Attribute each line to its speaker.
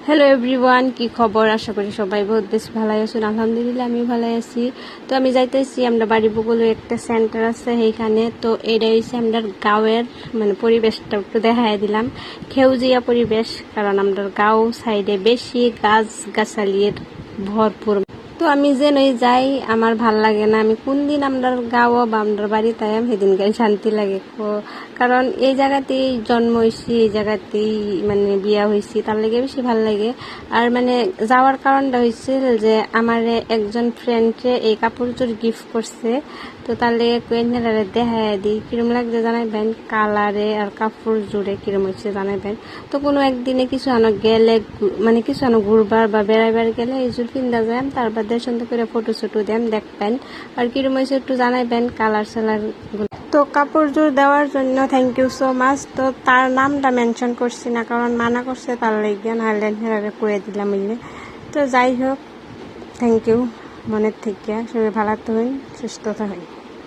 Speaker 1: Hello everyone, কি খবর? আশা করি সবাই বহুত বেশি ভালো আছেন। আলহামদুলিল্লাহ আমি ভালো আছি। তো আমি যাইতেছি আমরা বাড়ি বগলে একটা সেন্টার আছে সেইখানে। তো এইটা হচ্ছে আমরা গাঁয়ের পরিবেশটা একটু দেখাই দিলাম, খেউজিয়া পরিবেশ, কারণ আমরা গাঁও সাইডে বেশি গাছ গাছালির ভরপুর। তো আমি যে নই যাই আমার ভাল লাগে না, আমি কোন দিন আমরা গাঁও বা আমরা বাড়ি তাই সেদিন গাই শান্তি লাগে। কারণ এই জায়গাতেই জন্ম হয়েছি, এই জায়গাতেই বিয়া হয়েছি, তার লাগে বেশি ভাল লাগে। আর যাওয়ার কারণটা হয়েছিল যে আমার একজন ফ্রেন্ডে এই কাপড় চোর গিফট করছে। তো তার লেগে কুয়েনারে দেখাই দিই কিরম লাগছে জানাইবেন, কালারে আর কাপড় জুড়ে কিরম হচ্ছে জানাইবেন। তো কোনো একদিনে কিছু আনো গেলে কিছু আনো ঘুরবার বা বেড়াইবার গেলে এই জুর কিনতে যাই, তারপর সুন্দর করে ফটো শটো দেন দেখবেন আর কিরম হয়েছে একটু জানাইবেন কালার সালার। তো কাপড় জোর দেওয়ার জন্য থ্যাংক ইউ সো মাচ। তো তার নামটা মেনশন করছি না, কারণ মানা করছে তার লেগে, নাহলে হেরারে কয়ে দিলাম ইলে। তো যাই হোক, থ্যাংক ইউ মনের থেকে। সবাই ভালো থাকুন, সুস্থ থাকুন।